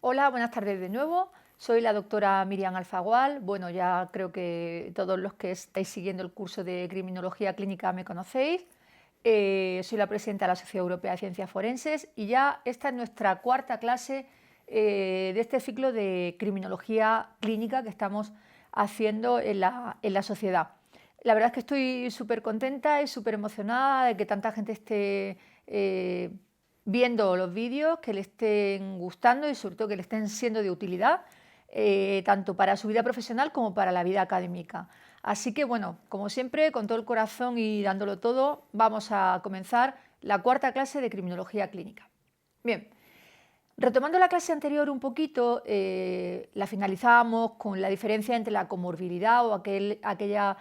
Hola, buenas tardes de nuevo. Soy la doctora Miriam Alfagual. Bueno, ya creo que todos los que estáis siguiendo el curso de Criminología Clínica me conocéis. Soy la presidenta de la Sociedad Europea de Ciencias Forenses y ya esta es nuestra cuarta clase de este ciclo de Criminología Clínica que estamos haciendo en la sociedad. La verdad es que estoy súper contenta y súper emocionada de que tanta gente esté viendo los vídeos, que le estén gustando y sobre todo que le estén siendo de utilidad, tanto para su vida profesional como para la vida académica. Así que bueno, como siempre, con todo el corazón y dándolo todo, vamos a comenzar la cuarta clase de Criminología Clínica. Bien, retomando la clase anterior un poquito, la finalizábamos con la diferencia entre la comorbilidad o aquella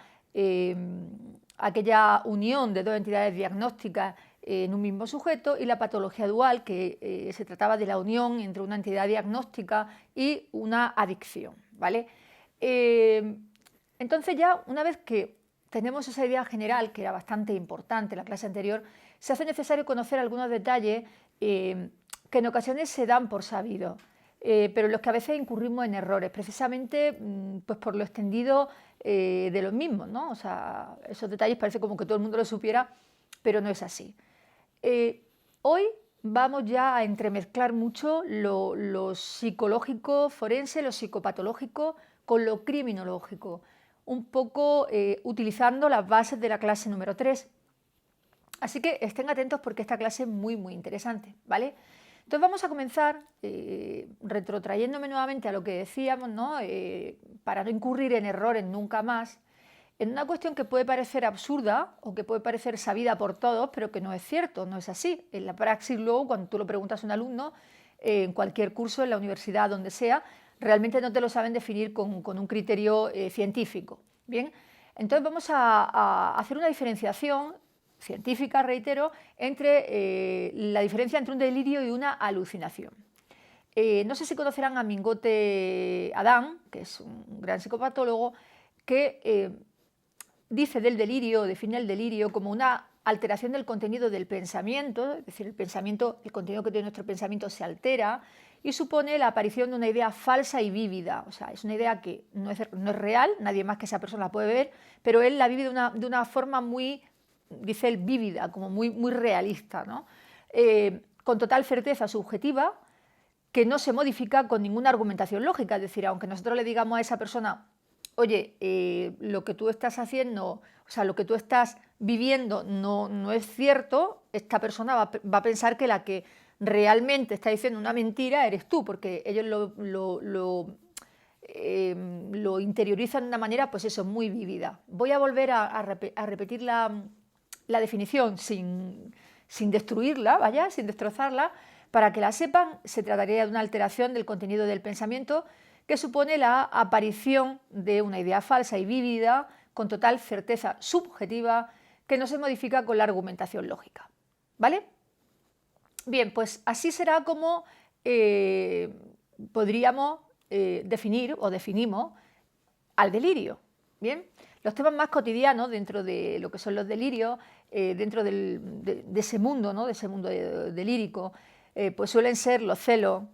unión de dos entidades diagnósticas en un mismo sujeto y la patología dual, que se trataba de la unión entre una entidad diagnóstica y una adicción, ¿vale? Entonces ya una vez que tenemos esa idea general, que era bastante importante en la clase anterior, se hace necesario conocer algunos detalles que en ocasiones se dan por sabido, pero en los que a veces incurrimos en errores, precisamente pues por lo extendido de los mismos, ¿no? O sea, esos detalles parece como que todo el mundo lo supiera, pero no es así. Hoy vamos ya a entremezclar mucho lo psicológico forense, lo psicopatológico con lo criminológico, un poco utilizando las bases de la clase número 3. Así que estén atentos porque esta clase es muy interesante, ¿vale? Entonces vamos a comenzar retrotrayéndome nuevamente a lo que decíamos, ¿no? Para no incurrir en errores nunca más, en una cuestión que puede parecer absurda o que puede parecer sabida por todos, pero que no es cierto, no es así. En la praxis luego, cuando tú lo preguntas a un alumno, en cualquier curso, en la universidad, donde sea, realmente no te lo saben definir con un criterio científico. Bien, entonces vamos a hacer una diferenciación científica, reitero, entre la diferencia entre un delirio y una alucinación. No sé si conocerán a Mingote Adán, que es un gran psicopatólogo, que dice del delirio, define el delirio como una alteración del contenido del pensamiento, es decir, el contenido que tiene nuestro pensamiento se altera y supone la aparición de una idea falsa y vívida. O sea, es una idea que no es real, nadie más que esa persona la puede ver, pero él la vive de una forma muy, dice él, vívida, como muy realista, ¿no? Con total certeza subjetiva, que no se modifica con ninguna argumentación lógica. Es decir, aunque nosotros le digamos a esa persona, oye, lo que tú estás haciendo, o sea, lo que tú estás viviendo no es cierto, esta persona va a pensar que la que realmente está diciendo una mentira eres tú, porque ellos lo interiorizan de una manera, pues eso, muy vívida. Voy a volver a repetir la definición sin destruirla, vaya, sin destrozarla. Para que la sepan, se trataría de una alteración del contenido del pensamiento que supone la aparición de una idea falsa y vívida con total certeza subjetiva que no se modifica con la argumentación lógica. ¿Vale? Bien, pues así será como podríamos definir o definimos al delirio. Bien, los temas más cotidianos dentro de lo que son los delirios, dentro de ese mundo, ¿no? De ese mundo delírico, pues suelen ser los celos,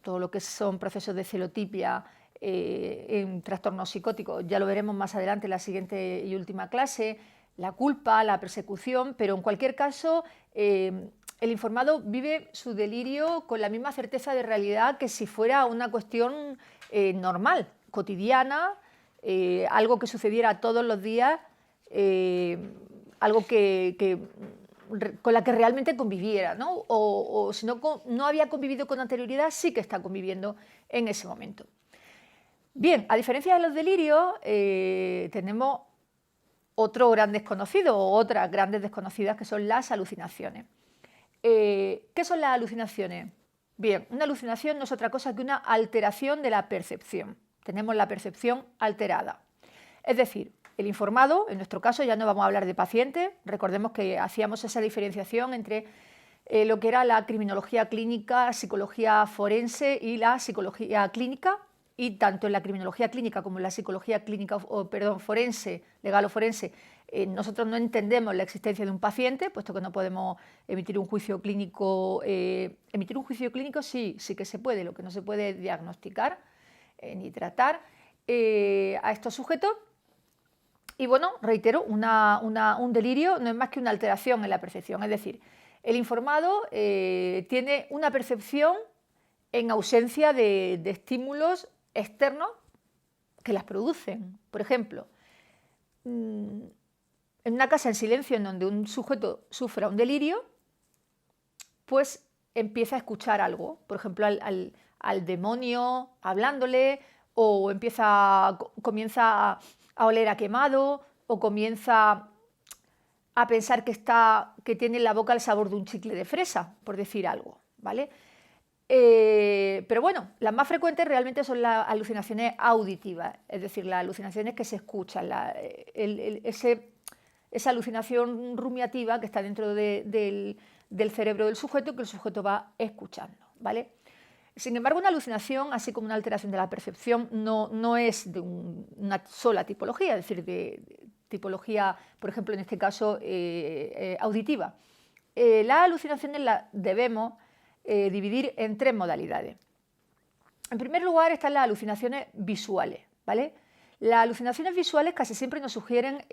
todo lo que son procesos de celotipia en trastornos psicóticos, ya lo veremos más adelante en la siguiente y última clase, la culpa, la persecución, pero en cualquier caso el informado vive su delirio con la misma certeza de realidad que si fuera una cuestión normal, cotidiana, algo que sucediera todos los días, algo con la que realmente conviviera, ¿no? O si no había convivido con anterioridad, sí que está conviviendo en ese momento. Bien, a diferencia de los delirios, tenemos otro gran desconocido o otras grandes desconocidas que son las alucinaciones. ¿Qué son las alucinaciones? Bien, una alucinación no es otra cosa que una alteración de la percepción. Tenemos la percepción alterada. Es decir, el informado, en nuestro caso ya no vamos a hablar de paciente, recordemos que hacíamos esa diferenciación entre lo que era la criminología clínica, psicología forense y la psicología clínica, y tanto en la criminología clínica como en la psicología clínica, forense, legal o forense, nosotros no entendemos la existencia de un paciente, puesto que no podemos emitir un juicio clínico. Emitir un juicio clínico sí que se puede, lo que no se puede es diagnosticar ni tratar a estos sujetos. Y bueno, reitero, un delirio no es más que una alteración en la percepción, es decir, el informado tiene una percepción en ausencia de estímulos externos que las producen. Por ejemplo, en una casa en silencio en donde un sujeto sufra un delirio, pues empieza a escuchar algo, por ejemplo, al demonio hablándole, o comienza a oler a quemado, o comienza a pensar que tiene en la boca el sabor de un chicle de fresa, por decir algo, ¿vale? Pero bueno, las más frecuentes realmente son las alucinaciones auditivas, es decir, las alucinaciones que se escuchan, esa alucinación rumiativa que está dentro del cerebro del sujeto, que el sujeto va escuchando, ¿vale? Sin embargo, una alucinación, así como una alteración de la percepción, no es de una sola tipología, es decir, de tipología, por ejemplo, en este caso, auditiva. Las alucinaciones las debemos dividir en 3 modalidades. En primer lugar están las alucinaciones visuales, ¿vale? Las alucinaciones visuales casi siempre nos sugieren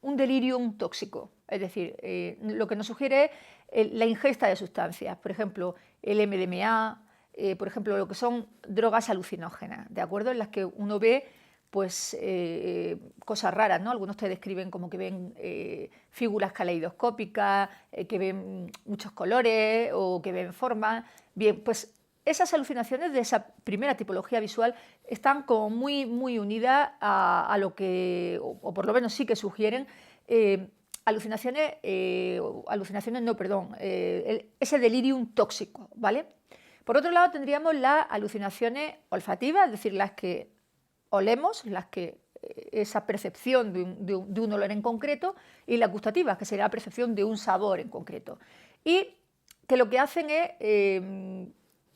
un delirium tóxico, es decir, lo que nos sugiere es la ingesta de sustancias, por ejemplo, el MDMA, por ejemplo, lo que son drogas alucinógenas, ¿de acuerdo? En las que uno ve pues cosas raras, ¿no? Algunos te describen como que ven figuras caleidoscópicas, que ven muchos colores o que ven formas. Bien, pues esas alucinaciones de esa primera tipología visual están como muy unidas a lo que, o por lo menos sí que sugieren, alucinaciones no, perdón, ese delirium tóxico, ¿vale? Por otro lado tendríamos las alucinaciones olfativas, es decir, las que olemos, esa percepción de un olor en concreto, y las gustativas, que sería la percepción de un sabor en concreto. Y que lo que hacen es,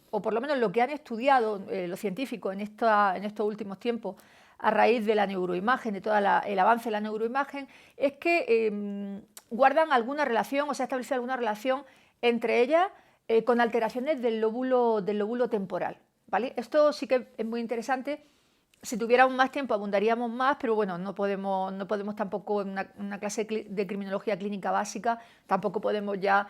o por lo menos lo que han estudiado los científicos en estos últimos tiempos, a raíz de la neuroimagen, de todo el avance de la neuroimagen, es que guardan alguna relación, o se ha establecido alguna relación entre ellas con alteraciones del lóbulo temporal, ¿vale? Esto sí que es muy interesante. Si tuviéramos más tiempo abundaríamos más, pero bueno, no podemos tampoco en una clase de criminología clínica básica, tampoco podemos ya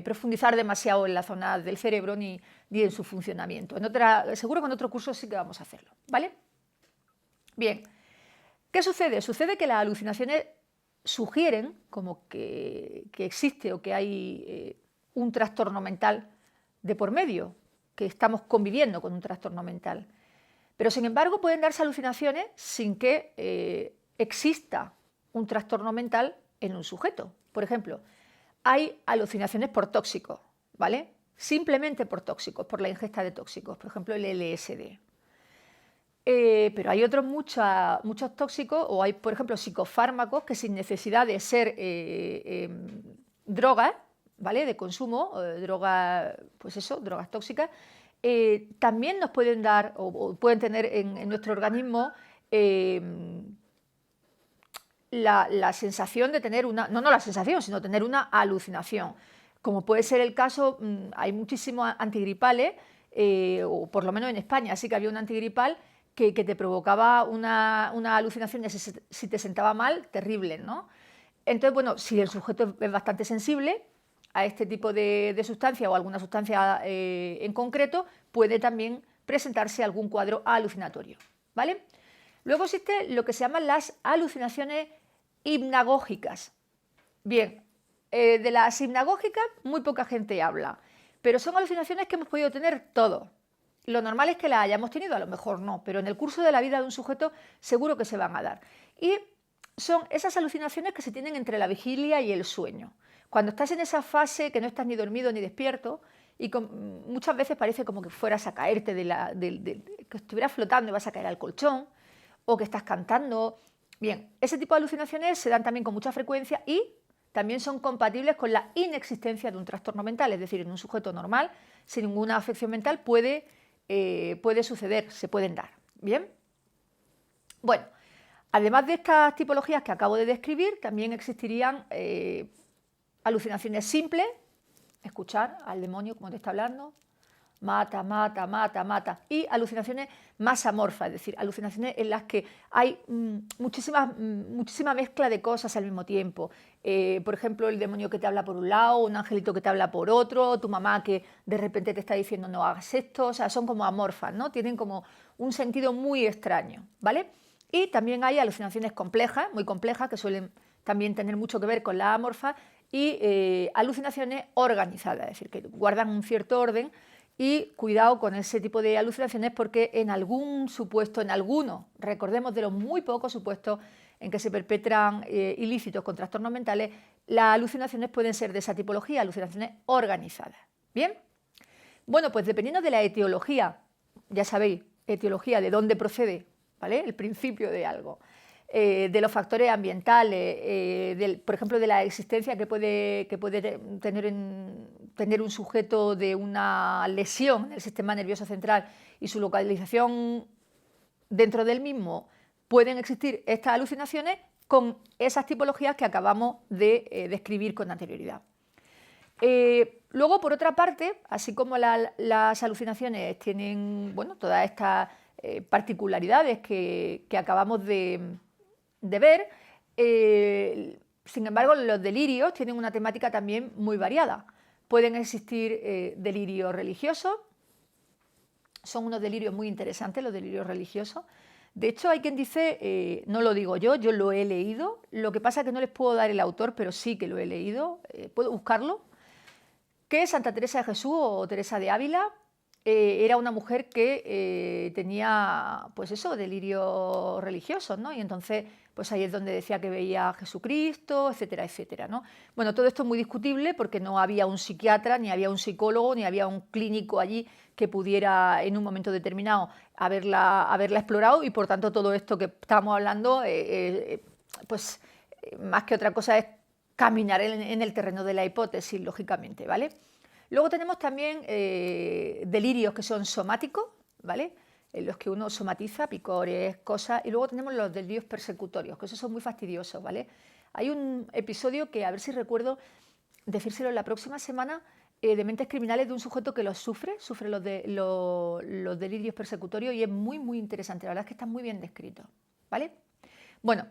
profundizar demasiado en la zona del cerebro ni en su funcionamiento. Seguro que en otro curso sí que vamos a hacerlo, ¿vale? Bien, ¿qué sucede? Sucede que las alucinaciones sugieren como que existe o que hay un trastorno mental de por medio, que estamos conviviendo con un trastorno mental. Pero, sin embargo, pueden darse alucinaciones sin que exista un trastorno mental en un sujeto. Por ejemplo, hay alucinaciones por tóxicos, ¿vale? Simplemente por tóxicos, por la ingesta de tóxicos, por ejemplo, el LSD. Pero hay otros muchos tóxicos, o hay, por ejemplo, psicofármacos que sin necesidad de ser drogas, ¿vale?, de consumo, drogas, pues eso, drogas tóxicas, también nos pueden dar o pueden tener en nuestro organismo la sensación de tener no la sensación, sino tener una alucinación. Como puede ser el caso, hay muchísimos antigripales, o por lo menos en España sí que había un antigripal que te provocaba una alucinación de si te sentaba mal, terrible, ¿no? Entonces, bueno, si el sujeto es bastante sensible a este tipo de sustancia o alguna sustancia en concreto, puede también presentarse algún cuadro alucinatorio, ¿vale? Luego existe lo que se llaman las alucinaciones hipnagógicas. Bien, de las hipnagógicas muy poca gente habla, pero son alucinaciones que hemos podido tener todos. Lo normal es que las hayamos tenido, a lo mejor no, pero en el curso de la vida de un sujeto seguro que se van a dar. Y son esas alucinaciones que se tienen entre la vigilia y el sueño. Cuando estás en esa fase que no estás ni dormido ni despierto y muchas veces parece como que fueras a caerte, que estuvieras flotando y vas a caer al colchón, o que estás cantando. Bien, ese tipo de alucinaciones se dan también con mucha frecuencia y también son compatibles con la inexistencia de un trastorno mental, es decir, en un sujeto normal, sin ninguna afección mental, puede suceder, se pueden dar. Bien, bueno, Además de estas tipologías que acabo de describir, también existirían alucinaciones simples, escuchar al demonio como te está hablando, mata, mata, mata, mata, y alucinaciones más amorfas, es decir, alucinaciones en las que hay muchísima mezcla de cosas al mismo tiempo. Por ejemplo, el demonio que te habla por un lado, un angelito que te habla por otro, tu mamá que de repente te está diciendo no hagas esto, o sea, son como amorfas, ¿no? Tienen como un sentido muy extraño, ¿vale? Y también hay alucinaciones complejas, muy complejas, que suelen también tener mucho que ver con la amorfa, y alucinaciones organizadas, es decir, que guardan un cierto orden. Y cuidado con ese tipo de alucinaciones porque en algún supuesto, en algunos, recordemos de los muy pocos supuestos en que se perpetran ilícitos con trastornos mentales, las alucinaciones pueden ser de esa tipología, alucinaciones organizadas. ¿Bien? Bueno, pues dependiendo de la etiología, ya sabéis, etiología, de dónde procede, ¿vale? El principio de algo. De los factores ambientales, por ejemplo, de la existencia que puede tener un sujeto de una lesión en el sistema nervioso central y su localización dentro del mismo, pueden existir estas alucinaciones con esas tipologías que acabamos de describir con anterioridad. Luego, por otra parte, así como las alucinaciones tienen, bueno, todas estas particularidades que acabamos de ver, sin embargo, los delirios tienen una temática también muy variada. Pueden existir delirios religiosos, son unos delirios muy interesantes los delirios religiosos. De hecho, hay quien dice, no lo digo yo lo he leído, lo que pasa es que no les puedo dar el autor, pero sí que lo he leído, puedo buscarlo, que Santa Teresa de Jesús o Teresa de Ávila era una mujer que tenía, pues eso, delirios religiosos, ¿no? Y entonces, pues ahí es donde decía que veía a Jesucristo, etcétera, etcétera, ¿no? Bueno, todo esto es muy discutible porque no había un psiquiatra, ni había un psicólogo, ni había un clínico allí que pudiera en un momento determinado haberla explorado y por tanto todo esto que estamos hablando, pues más que otra cosa es caminar en el terreno de la hipótesis, lógicamente, ¿vale? Luego tenemos también delirios que son somáticos, ¿vale? En los que uno somatiza, picores, cosas, y luego tenemos los delirios persecutorios, que esos son muy fastidiosos, ¿vale? Hay un episodio que, a ver si recuerdo decírselo la próxima semana, de mentes criminales de un sujeto que los sufre los delirios persecutorios y es muy, muy interesante, la verdad es que está muy bien descrito, ¿vale? Bueno,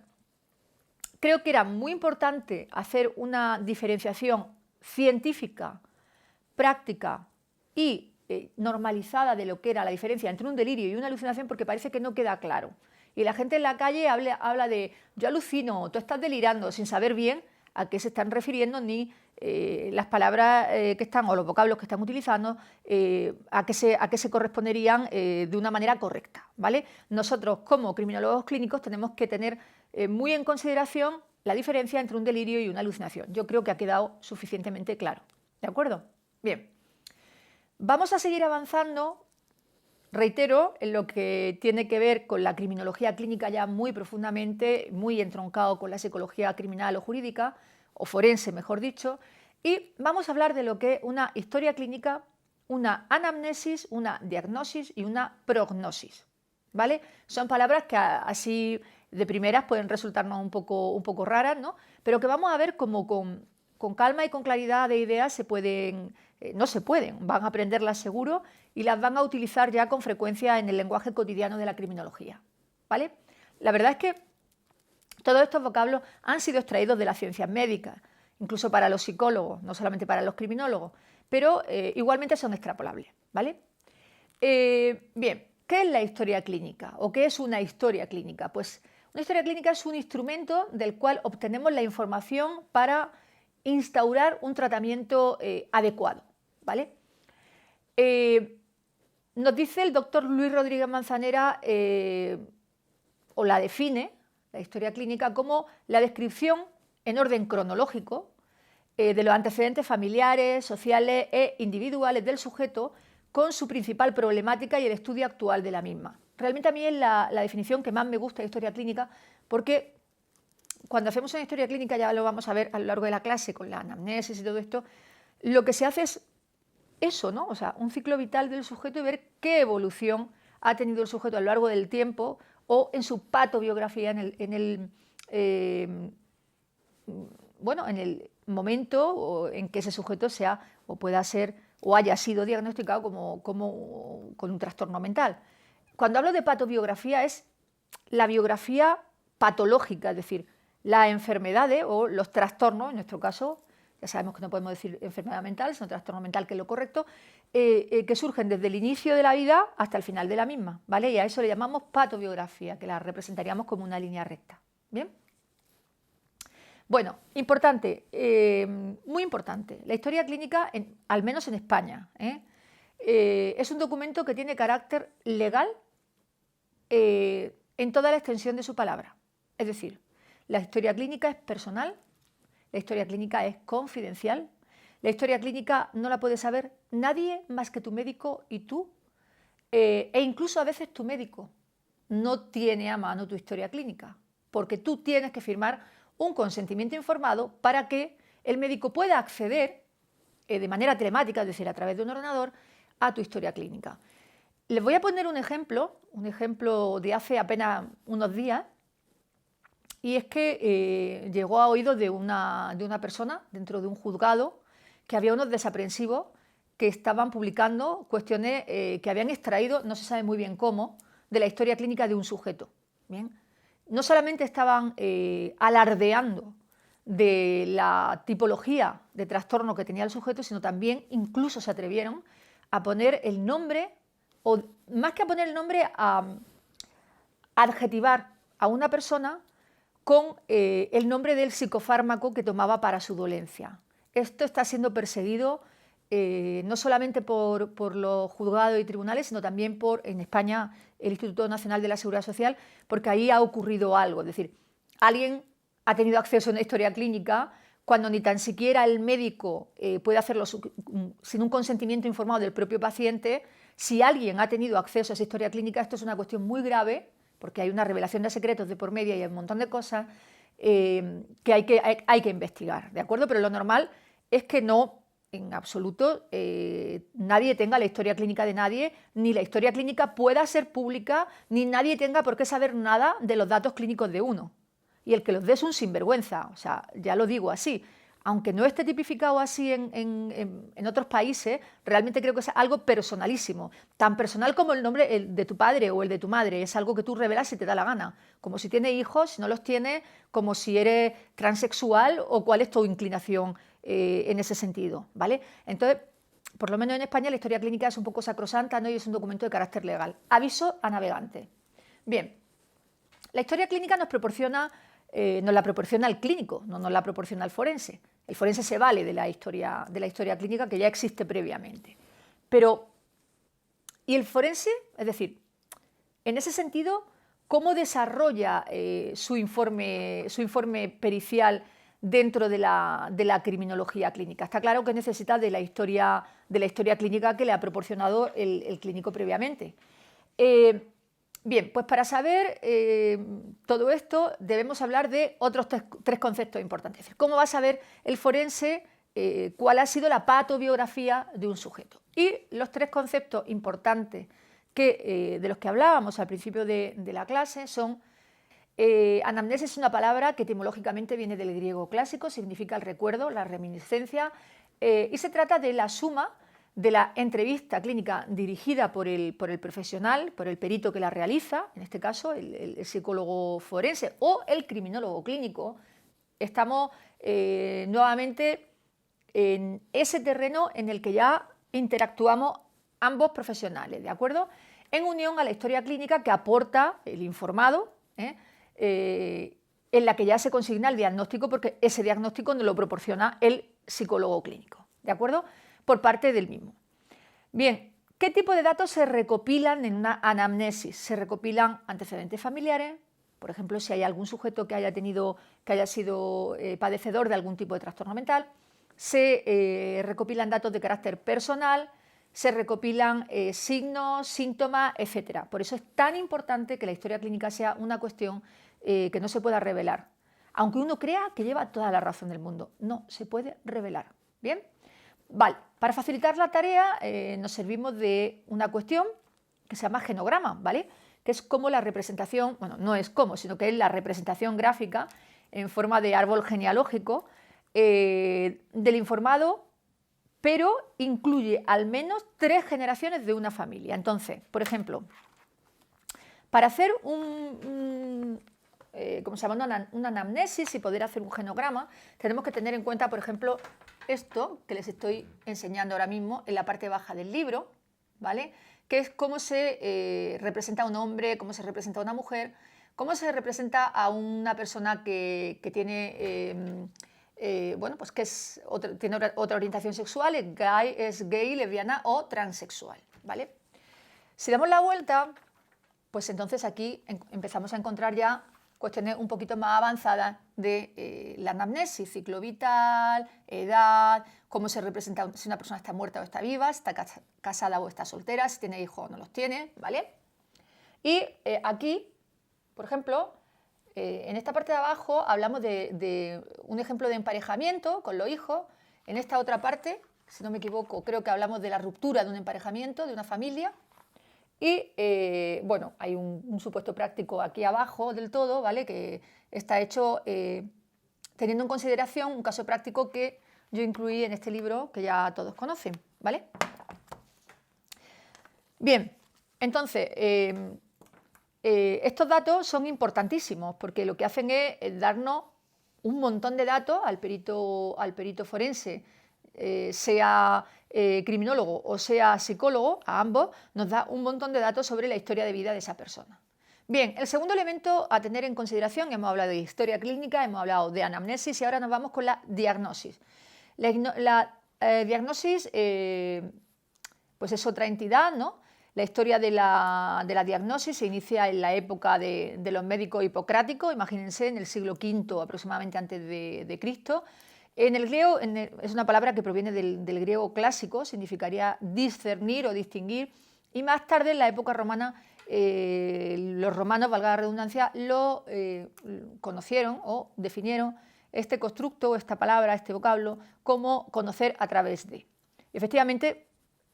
creo que era muy importante hacer una diferenciación científica, práctica y normalizada de lo que era la diferencia entre un delirio y una alucinación porque parece que no queda claro. Y la gente en la calle habla de yo alucino, tú estás delirando, sin saber bien a qué se están refiriendo ni las palabras que están o los vocablos que están utilizando a qué se corresponderían de una manera correcta, ¿vale? Nosotros como criminólogos clínicos tenemos que tener muy en consideración la diferencia entre un delirio y una alucinación. Yo creo que ha quedado suficientemente claro, ¿de acuerdo? Bien, vamos a seguir avanzando, reitero, en lo que tiene que ver con la criminología clínica ya muy profundamente, muy entroncado con la psicología criminal o jurídica, o forense mejor dicho, y vamos a hablar de lo que es una historia clínica, una anamnesis, una diagnosis y una prognosis, ¿vale? Son palabras que así de primeras pueden resultarnos un poco raras, ¿no? Pero que vamos a ver cómo con calma y con claridad de ideas no se pueden, van a aprenderlas seguro y las van a utilizar ya con frecuencia en el lenguaje cotidiano de la criminología, ¿vale? La verdad es que todos estos vocablos han sido extraídos de las ciencias médicas, incluso para los psicólogos, no solamente para los criminólogos, pero igualmente son extrapolables, ¿vale? Bien, ¿qué es la historia clínica o qué es una historia clínica? Pues una historia clínica es un instrumento del cual obtenemos la información para instaurar un tratamiento adecuado, ¿vale? Nos dice el doctor Luis Rodríguez Manzanera, o la define, la historia clínica, como la descripción en orden cronológico de los antecedentes familiares, sociales e individuales del sujeto con su principal problemática y el estudio actual de la misma. Realmente a mí es la definición que más me gusta de historia clínica porque cuando hacemos una historia clínica, ya lo vamos a ver a lo largo de la clase con la anamnesis y todo esto, lo que se hace es eso, ¿no? O sea, un ciclo vital del sujeto y ver qué evolución ha tenido el sujeto a lo largo del tiempo o en su patobiografía, bueno, en el momento en que ese sujeto sea o pueda ser o haya sido diagnosticado con un trastorno mental. Cuando hablo de patobiografía es la biografía patológica, es decir, las enfermedades o los trastornos, en nuestro caso, ya sabemos que no podemos decir enfermedad mental, sino trastorno mental, que es lo correcto, que surgen desde el inicio de la vida hasta el final de la misma, ¿vale? Y a eso le llamamos patobiografía, que la representaríamos como una línea recta, ¿bien? Bueno, importante, muy importante, la historia clínica, al menos en España, es un documento que tiene carácter legal en toda la extensión de su palabra. Es decir, la historia clínica es personal, la historia clínica es confidencial, la historia clínica no la puede saber nadie más que tu médico y tú, e incluso a veces tu médico no tiene a mano tu historia clínica, porque tú tienes que firmar un consentimiento informado para que el médico pueda acceder de manera telemática, es decir, a través de un ordenador, a tu historia clínica. Les voy a poner un ejemplo de hace apenas unos días, y es que llegó a oídos de una persona dentro de un juzgado que había unos desaprensivos que estaban publicando cuestiones que habían extraído, no se sabe muy bien cómo, de la historia clínica de un sujeto. ¿Bien? No solamente estaban alardeando de la tipología de trastorno que tenía el sujeto, sino también incluso se atrevieron a poner el nombre, o más que a poner el nombre, a adjetivar a una persona con el nombre del psicofármaco que tomaba para su dolencia. Esto está siendo perseguido no solamente por los juzgados y tribunales, sino también en España, el Instituto Nacional de la Seguridad Social, porque ahí ha ocurrido algo. Es decir, alguien ha tenido acceso a una historia clínica cuando ni tan siquiera el médico puede hacerlo sin un consentimiento informado del propio paciente. Si alguien ha tenido acceso a esa historia clínica, esto es una cuestión muy grave, porque hay una revelación de secretos de por medio y hay un montón de cosas que hay que investigar, ¿de acuerdo? Pero lo normal es que no, en absoluto, nadie tenga la historia clínica de nadie, ni la historia clínica pueda ser pública, ni nadie tenga por qué saber nada de los datos clínicos de uno. Y el que los dé es un sinvergüenza, o sea, ya lo digo así. Aunque no esté tipificado así en otros países, realmente creo que es algo personalísimo. Tan personal como el nombre de tu padre o el de tu madre. Es algo que tú revelas si te da la gana. Como si tienes hijos, si no los tienes, como si eres transexual o cuál es tu inclinación en ese sentido, ¿vale? Entonces, por lo menos en España la historia clínica es un poco sacrosanta, ¿no? Y es un documento de carácter legal. Aviso a navegantes. Bien, la historia clínica nos la proporciona el clínico, no nos la proporciona el forense. El forense se vale de la historia clínica que ya existe previamente. Pero, ¿y el forense? Es decir, en ese sentido, ¿cómo desarrolla su informe pericial dentro de la criminología clínica? Está claro que necesita de la historia clínica que le ha proporcionado el clínico previamente. Bien, pues para saber todo esto debemos hablar de otros tres conceptos importantes. Es decir, ¿cómo va a saber el forense cuál ha sido la patobiografía de un sujeto? Y los tres conceptos importantes de los que hablábamos al principio de la clase son anamnesis. Es una palabra que etimológicamente viene del griego clásico, significa el recuerdo, la reminiscencia, y se trata de la suma de la entrevista clínica dirigida por el profesional, por el perito que la realiza, en este caso el psicólogo forense o el criminólogo clínico. Estamos nuevamente en ese terreno en el que ya interactuamos ambos profesionales, ¿de acuerdo? En unión a la historia clínica que aporta el informado, en la que ya se consigna el diagnóstico, porque ese diagnóstico nos lo proporciona el psicólogo clínico, ¿de acuerdo? Por parte del mismo. Bien, ¿qué tipo de datos se recopilan en una anamnesis? Se recopilan antecedentes familiares, por ejemplo, si hay algún sujeto que haya sido padecedor de algún tipo de trastorno mental, se recopilan datos de carácter personal, se recopilan signos, síntomas, etc. Por eso es tan importante que la historia clínica sea una cuestión que no se pueda revelar. Aunque uno crea que lleva toda la razón del mundo, no se puede revelar. ¿Bien? Vale, para facilitar la tarea nos servimos de una cuestión que se llama genograma, ¿vale? que es como la representación, bueno, no es como, sino que es la representación gráfica en forma de árbol genealógico del informado, pero incluye al menos 3 generaciones de una familia. Entonces, por ejemplo, para hacer ¿cómo se llama? Una anamnesis y poder hacer un genograma, tenemos que tener en cuenta, por ejemplo, esto que les estoy enseñando ahora mismo en la parte baja del libro, ¿vale? Que es cómo se representa a un hombre, cómo se representa a una mujer, cómo se representa a una persona que tiene, bueno, pues que tiene otra orientación sexual, es gay, lesbiana o transexual, ¿vale? Si damos la vuelta, pues entonces aquí empezamos a encontrar ya cuestiones un poquito más avanzadas de la anamnesis, ciclo vital, edad, cómo se representa si una persona está muerta o está viva, si está casada o está soltera, si tiene hijos o no los tiene, ¿vale? Y aquí, por ejemplo, en esta parte de abajo hablamos de un ejemplo de emparejamiento con los hijos. En esta otra parte, si no me equivoco, creo que hablamos de la ruptura de un emparejamiento, de una familia. Y bueno, hay un supuesto práctico aquí abajo del todo, ¿vale? Que está hecho teniendo en consideración un caso práctico que yo incluí en este libro que ya todos conocen, ¿vale? Bien, entonces, estos datos son importantísimos porque lo que hacen es darnos un montón de datos al perito forense, sea criminólogo o sea psicólogo, a ambos, nos da un montón de datos sobre la historia de vida de esa persona. Bien, el segundo elemento a tener en consideración, hemos hablado de historia clínica, hemos hablado de anamnesis y ahora nos vamos con la diagnosis. La diagnosis pues es otra entidad, ¿no? La historia de la diagnosis se inicia en la época de los médicos hipocráticos, imagínense, en el siglo V aproximadamente antes de Cristo. En el griego es una palabra que proviene del griego clásico, significaría discernir o distinguir, y más tarde en la época romana los romanos, valga la redundancia, lo conocieron o definieron este constructo, esta palabra, este vocablo, como conocer a través de. Efectivamente,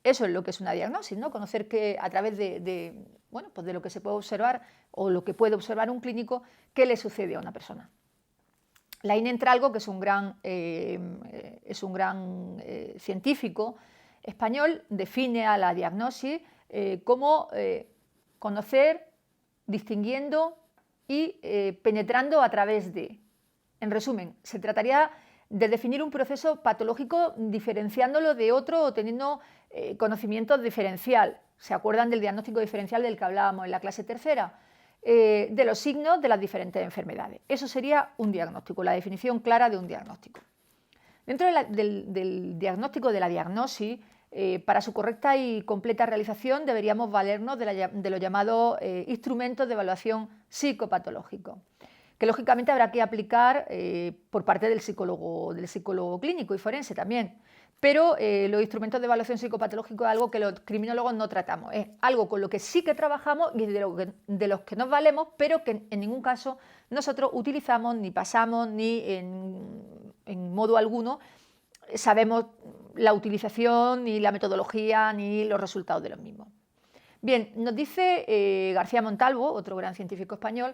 eso es lo que es una diagnosis, ¿no? Conocer que a través bueno, pues de lo que se puede observar o lo que puede observar un clínico, qué le sucede a una persona. Laín Entralgo, que es un gran científico español, define a la diagnosis como conocer, distinguiendo y penetrando a través de. En resumen, se trataría de definir un proceso patológico diferenciándolo de otro o teniendo conocimiento diferencial. ¿Se acuerdan del diagnóstico diferencial del que hablábamos en la clase tercera? De los signos de las diferentes enfermedades. Eso sería un diagnóstico, la definición clara de un diagnóstico. Dentro del diagnóstico de la diagnosis, para su correcta y completa realización deberíamos valernos de los llamados instrumentos de evaluación psicopatológico, que lógicamente habrá que aplicar por parte del psicólogo clínico y forense también. Pero los instrumentos de evaluación psicopatológico es algo que los criminólogos no tratamos, es algo con lo que sí que trabajamos y de los que nos valemos, pero que en ningún caso nosotros utilizamos, ni pasamos, ni en modo alguno sabemos la utilización, ni la metodología, ni los resultados de los mismos. Bien, nos dice García Montalvo, otro gran científico español,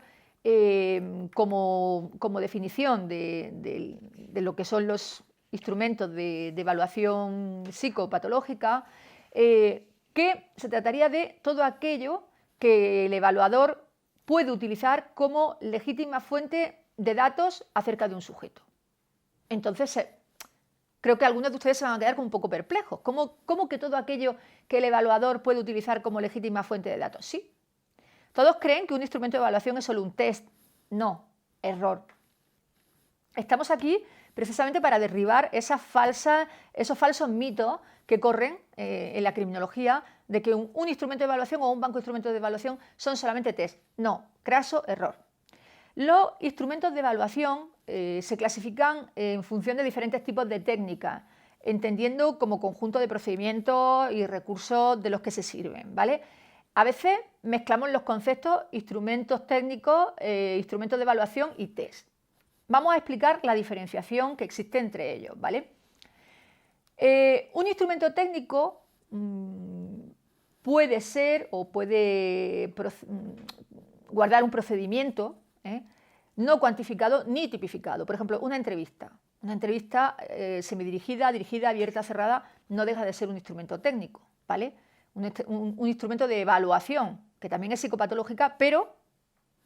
como definición de lo que son los instrumentos de evaluación psicopatológica, que se trataría de todo aquello que el evaluador puede utilizar como legítima fuente de datos acerca de un sujeto. Entonces, creo que algunos de ustedes se van a quedar como un poco perplejos. ¿Cómo que todo aquello que el evaluador puede utilizar como legítima fuente de datos? Sí. Todos creen que un instrumento de evaluación es solo un test. No, error. Estamos aquí precisamente para derribar esos falsos mitos que corren en la criminología de que un instrumento de evaluación o un banco de instrumentos de evaluación son solamente test. No, craso error. Los instrumentos de evaluación se clasifican en función de diferentes tipos de técnicas, entendiendo como conjunto de procedimientos y recursos de los que se sirven, ¿vale? A veces mezclamos los conceptos instrumentos técnicos, instrumentos de evaluación y test. Vamos a explicar la diferenciación que existe entre ellos, ¿vale? Un instrumento técnico puede ser o puede guardar un procedimiento no cuantificado ni tipificado. Por ejemplo, una entrevista. Una entrevista semidirigida, dirigida, abierta, cerrada, no deja de ser un instrumento técnico, ¿vale? Un instrumento de evaluación, que también es psicopatológica, pero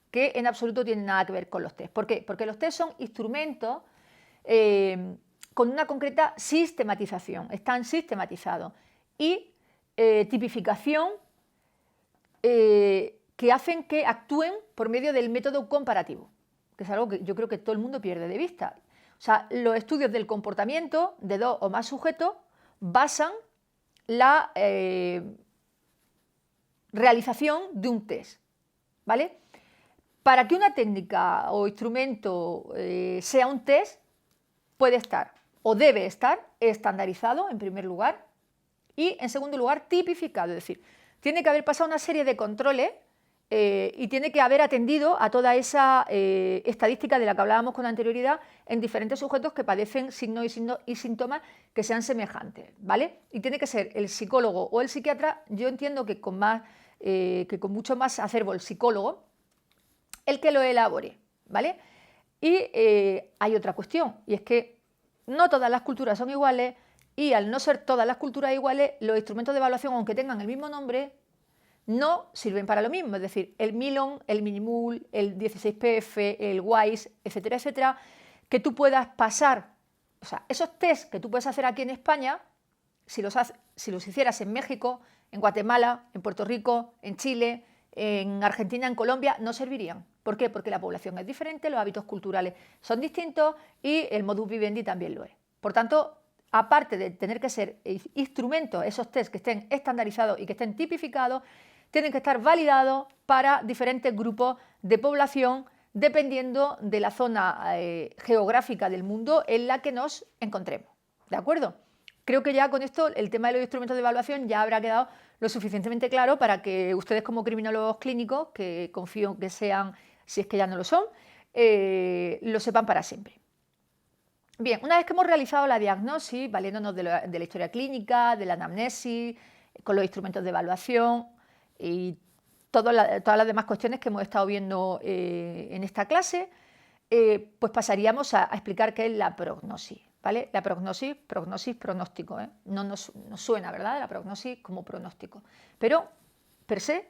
que en absoluto tiene nada que ver con los test. ¿Por qué? Porque los test son instrumentos con una concreta sistematización, están sistematizados, y tipificación que hacen que actúen por medio del método comparativo, que es algo que yo creo que todo el mundo pierde de vista. O sea, los estudios del comportamiento de dos o más sujetos basan la realización de un test, ¿vale? Para que una técnica o instrumento sea un test, puede estar o debe estar estandarizado en primer lugar y en segundo lugar tipificado, es decir, tiene que haber pasado una serie de controles y tiene que haber atendido a toda esa estadística de la que hablábamos con anterioridad en diferentes sujetos que padecen signos y síntomas que sean semejantes, ¿vale? Y tiene que ser el psicólogo o el psiquiatra, yo entiendo que con mucho más acervo el psicólogo, el que lo elabore, ¿vale? Y hay otra cuestión, y es que no todas las culturas son iguales, y al no ser todas las culturas iguales, los instrumentos de evaluación, aunque tengan el mismo nombre, no sirven para lo mismo. Es decir, el Milon, el Minimul, el 16PF, el WISE, etcétera, etcétera, que tú puedas pasar, o sea, esos test que tú puedes hacer aquí en España, si los hicieras en México, en Guatemala, en Puerto Rico, en Chile, en Argentina, en Colombia, no servirían. ¿Por qué? Porque la población es diferente, los hábitos culturales son distintos y el modus vivendi también lo es. Por tanto, aparte de tener que ser instrumentos, esos test que estén estandarizados y que estén tipificados, tienen que estar validados para diferentes grupos de población dependiendo de la zona geográfica del mundo en la que nos encontremos. ¿De acuerdo? Creo que ya con esto el tema de los instrumentos de evaluación ya habrá quedado lo suficientemente claro para que ustedes como criminólogos clínicos, que confío que sean, si es que ya no lo son, lo sepan para siempre. Bien, una vez que hemos realizado la diagnosis, valiéndonos de la historia clínica, de la anamnesis, con los instrumentos de evaluación y todas las demás cuestiones que hemos estado viendo en esta clase, pues pasaríamos a explicar qué es la prognosis, ¿vale? La prognosis, pronóstico, ¿eh? No nos suena, ¿verdad? La prognosis como pronóstico, pero per se,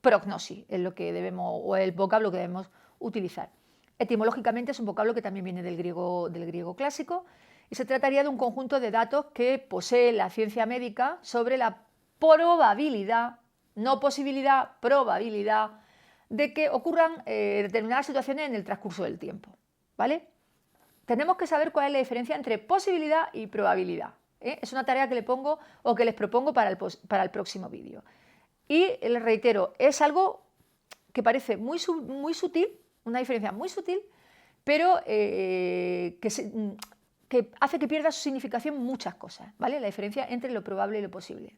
prognosis es lo que debemos, o el vocablo que debemos utilizar. Etimológicamente es un vocablo que también viene del griego clásico y se trataría de un conjunto de datos que posee la ciencia médica sobre la probabilidad, no posibilidad, probabilidad, de que ocurran determinadas situaciones en el transcurso del tiempo, ¿vale? Tenemos que saber cuál es la diferencia entre posibilidad y probabilidad, ¿eh? Es una tarea que le pongo o que les propongo para el próximo vídeo. Y les reitero, es algo que parece muy sutil, una diferencia muy sutil, pero que hace que pierda su significación muchas cosas, ¿vale? La diferencia entre lo probable y lo posible.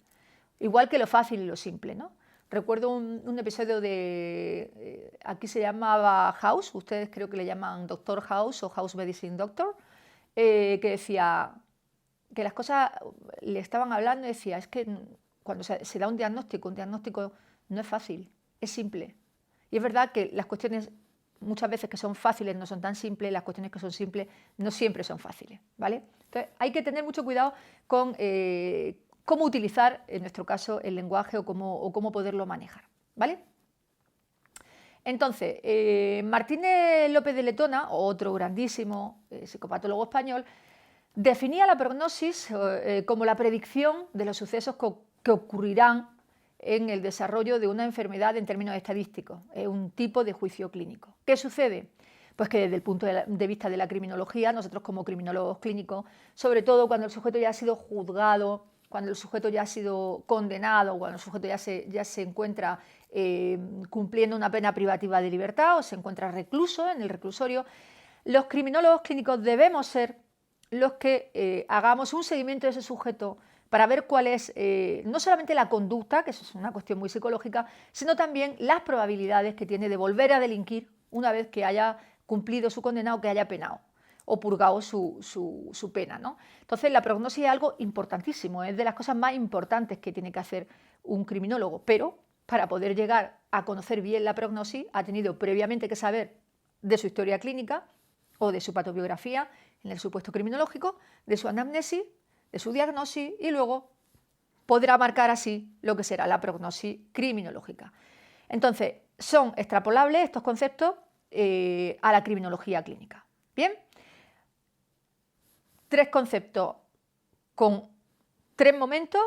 Igual que lo fácil y lo simple, ¿no? Recuerdo un episodio de, aquí se llamaba House, ustedes creo que le llaman Doctor House o House Medicine Doctor, que decía que las cosas le estaban hablando y decía, es que cuando se da un diagnóstico no es fácil, es simple. Y es verdad que las cuestiones muchas veces que son fáciles no son tan simples, las cuestiones que son simples no siempre son fáciles, ¿vale? Entonces hay que tener mucho cuidado con cómo utilizar, en nuestro caso, el lenguaje o cómo poderlo manejar, ¿vale? Entonces, Martínez López de Letona, otro grandísimo psicopatólogo español, definía la prognosis como la predicción de los sucesos que ocurrirán en el desarrollo de una enfermedad en términos estadísticos, es un tipo de juicio clínico. ¿Qué sucede? Pues que desde el punto de vista de la criminología, nosotros como criminólogos clínicos, sobre todo cuando el sujeto ya ha sido juzgado, cuando el sujeto ya ha sido condenado, cuando el sujeto ya se encuentra cumpliendo una pena privativa de libertad o se encuentra recluso en el reclusorio, los criminólogos clínicos debemos ser los que hagamos un seguimiento de ese sujeto para ver cuál es no solamente la conducta, que eso es una cuestión muy psicológica, sino también las probabilidades que tiene de volver a delinquir una vez que haya cumplido su condena o que haya penado. o purgado su pena, ¿no? Entonces la prognosis es algo importantísimo, es de las cosas más importantes que tiene que hacer un criminólogo, pero para poder llegar a conocer bien la prognosis ha tenido previamente que saber de su historia clínica o de su patobiografía en el supuesto criminológico, de su anamnesis, de su diagnosis y luego podrá marcar así lo que será la prognosis criminológica. Entonces, son extrapolables estos conceptos a la criminología clínica. Bien, 3 conceptos con 3 momentos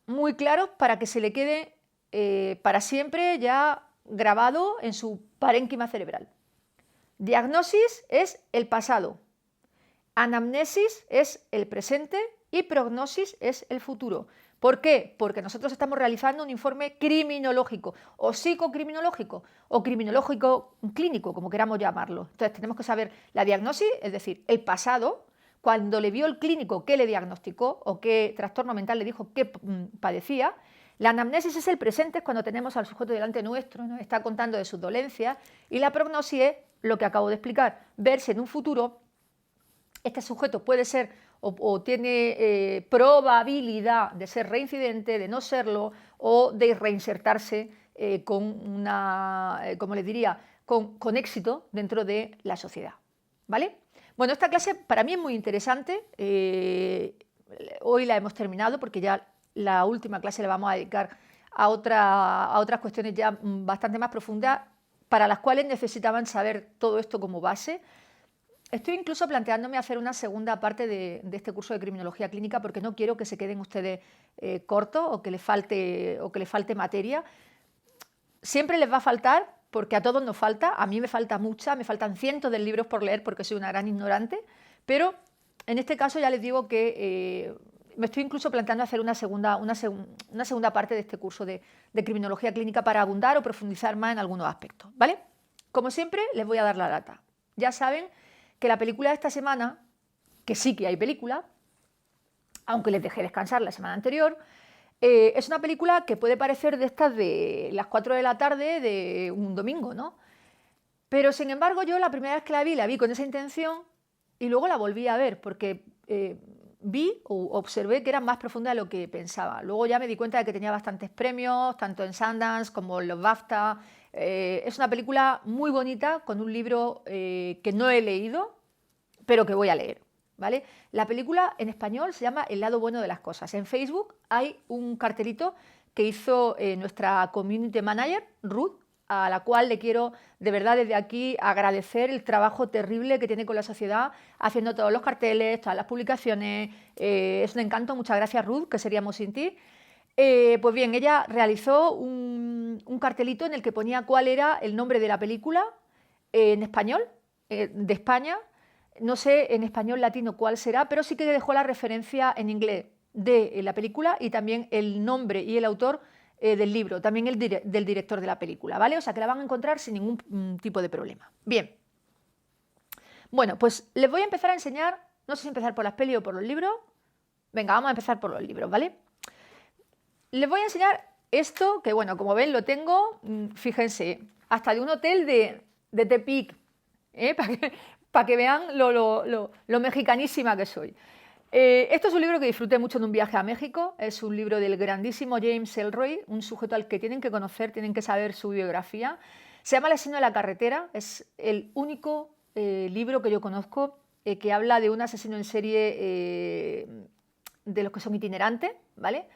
muy claros para que se le quede para siempre ya grabado en su parénquima cerebral. Diagnosis es el pasado, anamnesis es el presente y prognosis es el futuro. ¿Por qué? Porque nosotros estamos realizando un informe criminológico o psicocriminológico o criminológico clínico, como queramos llamarlo. Entonces tenemos que saber la diagnosis, es decir, el pasado, cuando le vio el clínico qué le diagnosticó o qué trastorno mental le dijo que padecía. La anamnesis es el presente, es cuando tenemos al sujeto delante nuestro, nos está contando de sus dolencias, y la prognosis es lo que acabo de explicar, ver si en un futuro este sujeto puede ser o tiene probabilidad de ser reincidente, de no serlo o de reinsertarse con como les diría, con éxito dentro de la sociedad. ¿Vale? Bueno, esta clase para mí es muy interesante. Hoy la hemos terminado porque ya la última clase la vamos a dedicar a otras cuestiones ya bastante más profundas para las cuales necesitaban saber todo esto como base. Estoy incluso planteándome hacer una segunda parte de este curso de criminología clínica porque no quiero que se queden ustedes cortos o que les falte materia. Siempre les va a faltar porque a todos nos falta, a mí me falta mucha, me faltan cientos de libros por leer porque soy una gran ignorante, pero en este caso ya les digo que me estoy incluso planteando hacer una segunda parte de este curso de criminología clínica para abundar o profundizar más en algunos aspectos, ¿vale? Como siempre, les voy a dar la data. Ya saben que la película de esta semana, que sí que hay película, aunque les dejé descansar la semana anterior, es una película que puede parecer de estas de las 4 de la tarde de un domingo, ¿no? Pero sin embargo yo la primera vez que la vi con esa intención y luego la volví a ver porque vi o observé que era más profunda de lo que pensaba. Luego ya me di cuenta de que tenía bastantes premios, tanto en Sundance como en los BAFTA. Es una película muy bonita con un libro que no he leído, pero que voy a leer. ¿Vale? La película en español se llama El lado bueno de las cosas. En Facebook hay un cartelito que hizo nuestra community manager, Ruth, a la cual le quiero de verdad desde aquí agradecer el trabajo terrible que tiene con la sociedad, haciendo todos los carteles, todas las publicaciones. Es un encanto, muchas gracias Ruth, que seríamos sin ti. Pues bien, ella realizó un cartelito en el que ponía cuál era el nombre de la película en español, de España. No sé en español latino cuál será, pero sí que dejó la referencia en inglés de la película y también el nombre y el autor del libro, también del director de la película, ¿vale? O sea que la van a encontrar sin ningún tipo de problema. Bien. Bueno, pues les voy a empezar a enseñar, no sé si empezar por las pelis o por los libros. Venga, vamos a empezar por los libros, ¿vale? Les voy a enseñar esto, que bueno, como ven lo tengo, fíjense, hasta de un hotel de Tepic, para que vean lo mexicanísima que soy. Esto es un libro que disfruté mucho en un viaje a México, es un libro del grandísimo James Ellroy, un sujeto al que tienen que conocer, tienen que saber su biografía. Se llama El asesino de la carretera, es el único libro que yo conozco que habla de un asesino en serie de los que son itinerantes, ¿vale?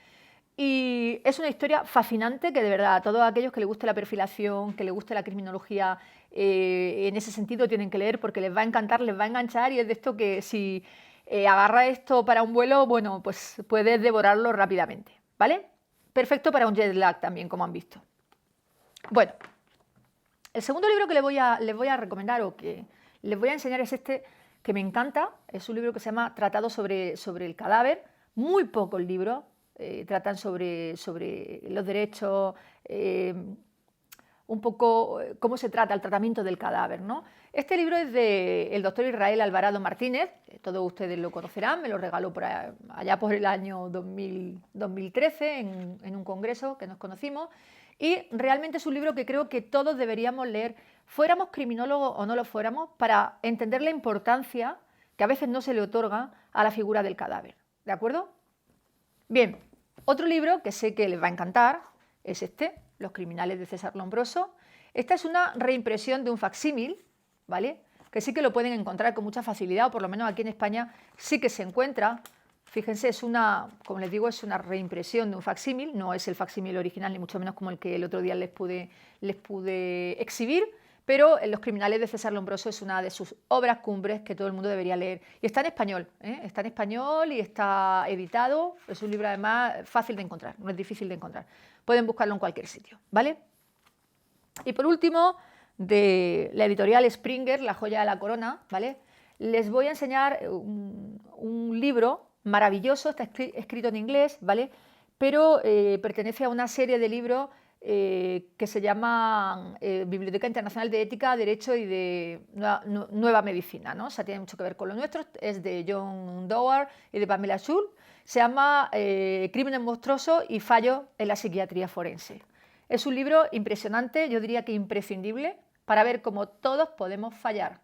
Y es una historia fascinante que de verdad a todos aquellos que les guste la perfilación, que les guste la criminología, en ese sentido tienen que leer porque les va a encantar, les va a enganchar y es de esto que si agarra esto para un vuelo, bueno, pues puedes devorarlo rápidamente, ¿vale? Perfecto para un jet lag también, como han visto. Bueno, el segundo libro que les voy a recomendar o que les voy a enseñar es este que me encanta, es un libro que se llama Tratado sobre el cadáver, muy poco el libro. Tratan sobre los derechos, un poco cómo se trata el tratamiento del cadáver, ¿no? Este libro es del doctor Israel Alvarado Martínez, todos ustedes lo conocerán, me lo regaló allá por el año 2013 en un congreso que nos conocimos y realmente es un libro que creo que todos deberíamos leer, fuéramos criminólogos o no lo fuéramos, para entender la importancia que a veces no se le otorga a la figura del cadáver. ¿De acuerdo? Bien, otro libro que sé que les va a encantar es este, Los criminales de César Lombroso. Esta es una reimpresión de un facsímil, ¿vale? Que sí que lo pueden encontrar con mucha facilidad, o por lo menos aquí en España sí que se encuentra. Fíjense, es una, como les digo, es una reimpresión de un facsímil, no es el facsímil original, ni mucho menos como el que el otro día les pude exhibir, pero Los criminales de César Lombroso es una de sus obras cumbres que todo el mundo debería leer. Y está en español, ¿eh? Está en español y está editado. Es un libro además fácil de encontrar, no es difícil de encontrar. Pueden buscarlo en cualquier sitio, ¿vale? Y por último, de la editorial Springer, La joya de la corona, ¿vale? Les voy a enseñar un libro maravilloso, está escrito en inglés, ¿vale? Pero pertenece a una serie de libros que se llaman Biblioteca Internacional de Ética, Derecho y de Nueva Medicina, ¿no? O sea, tiene mucho que ver con lo nuestro. Es de John Doerr y de Pamela Schulz. Se llama Crímenes monstruosos y fallos en la psiquiatría forense. Es un libro impresionante, yo diría que imprescindible, para ver cómo todos podemos fallar.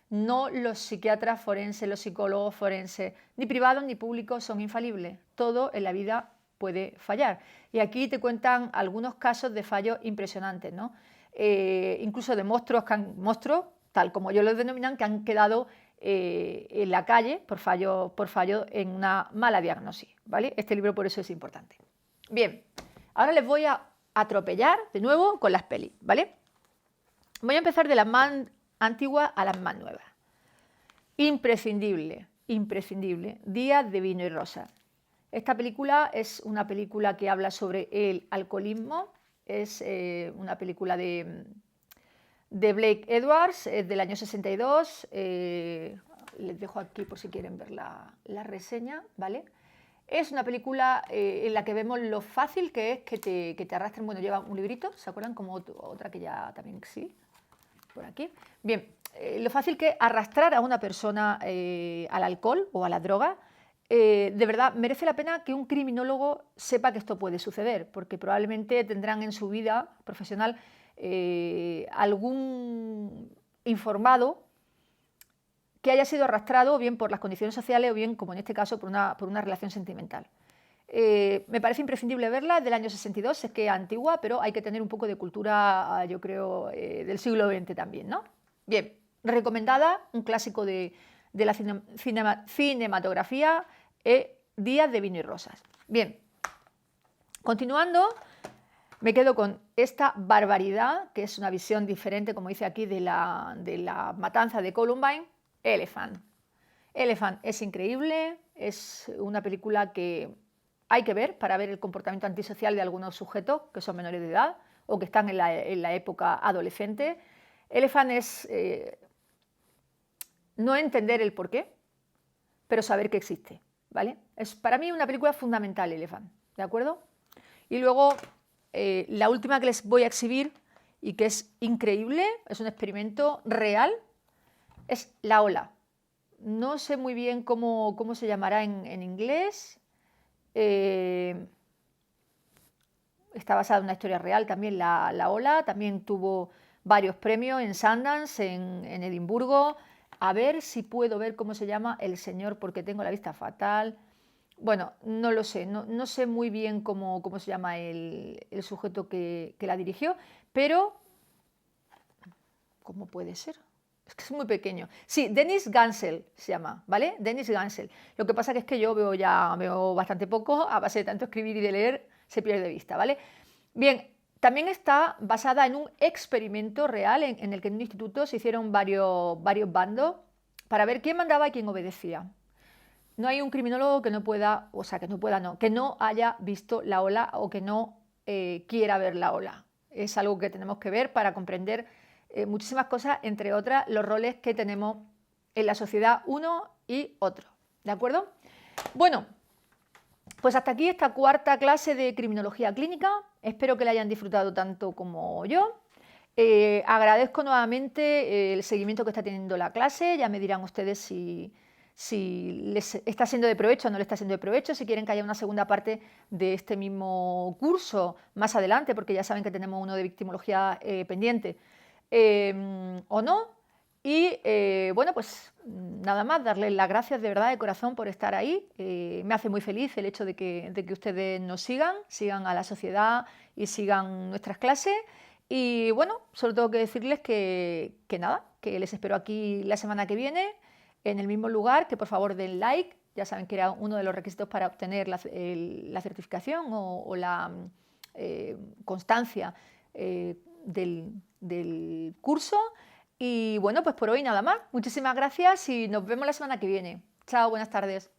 No los psiquiatras forenses, los psicólogos forenses, ni privados ni públicos son infalibles. Todo en la vida puede fallar. Y aquí te cuentan algunos casos de fallos impresionantes, ¿no? Incluso de monstruos, tal como ellos los denominan, que han quedado en la calle por fallo en una mala diagnosis, ¿vale? Este libro por eso es importante. Bien, ahora les voy a atropellar de nuevo con las pelis, ¿vale? Voy a empezar de las más antiguas a las más nuevas. Imprescindible, imprescindible, Días de vino y rosa. Esta película es una película que habla sobre el alcoholismo, es una película de Blake Edwards, es del año 62, les dejo aquí por si quieren ver la reseña, ¿vale? Es una película en la que vemos lo fácil que es que te arrastren. Bueno, lleva un librito, ¿se acuerdan? Como otra que ya también sí, por aquí. Bien, lo fácil que es arrastrar a una persona al alcohol o a la droga. De verdad, merece la pena que un criminólogo sepa que esto puede suceder, porque probablemente tendrán en su vida profesional algún informado que haya sido arrastrado o bien por las condiciones sociales o bien, como en este caso, por una relación sentimental. Me parece imprescindible verla, es del año 62, es que es antigua, pero hay que tener un poco de cultura, yo creo, del siglo XX también, ¿no? Bien, recomendada, un clásico de la cinematografía, Días de vino y rosas. Bien, continuando, me quedo con esta barbaridad, que es una visión diferente, como dice aquí, de la matanza de Columbine. Elephant. Elephant es increíble, es una película que hay que ver para ver el comportamiento antisocial de algunos sujetos que son menores de edad o que están en la época adolescente. Elephant es no entender el porqué, pero saber que existe, ¿vale? Es para mí una película fundamental, Elephant, ¿de acuerdo? Y luego la última que les voy a exhibir y que es increíble, es un experimento real, es La ola. No sé muy bien cómo se llamará en inglés. Está basada en una historia real también, la ola. También tuvo varios premios en Sundance, en Edimburgo. A ver si puedo ver cómo se llama el señor, porque tengo la vista fatal. Bueno, no lo sé, no sé muy bien cómo se llama el sujeto que la dirigió, pero ¿cómo puede ser? Es que es muy pequeño. Sí, Dennis Gansel se llama, ¿vale? Dennis Gansel. Lo que pasa que es que yo veo bastante poco, a base de tanto escribir y de leer, se pierde de vista, ¿vale? Bien, también está basada en un experimento real en el que en un instituto se hicieron varios bandos para ver quién mandaba y quién obedecía. No hay un criminólogo que no pueda, o sea, que no haya visto La ola o que no quiera ver La ola. Es algo que tenemos que ver para comprender muchísimas cosas, entre otras los roles que tenemos en la sociedad uno y otro, ¿de acuerdo? Bueno, pues hasta aquí esta cuarta clase de criminología clínica, espero que la hayan disfrutado tanto como yo. Agradezco nuevamente el seguimiento que está teniendo la clase, ya me dirán ustedes si les está siendo de provecho o no les está siendo de provecho, si quieren que haya una segunda parte de este mismo curso más adelante, porque ya saben que tenemos uno de victimología pendiente, o no. Y bueno, pues nada más, darles las gracias de verdad de corazón por estar ahí. Me hace muy feliz el hecho de que ustedes nos sigan a la sociedad y sigan nuestras clases. Y bueno, solo tengo que decirles que nada, que les espero aquí la semana que viene, en el mismo lugar, que por favor den like. Ya saben que era uno de los requisitos para obtener la certificación o la constancia del curso. Y bueno, pues por hoy nada más. Muchísimas gracias y nos vemos la semana que viene. Chao, buenas tardes.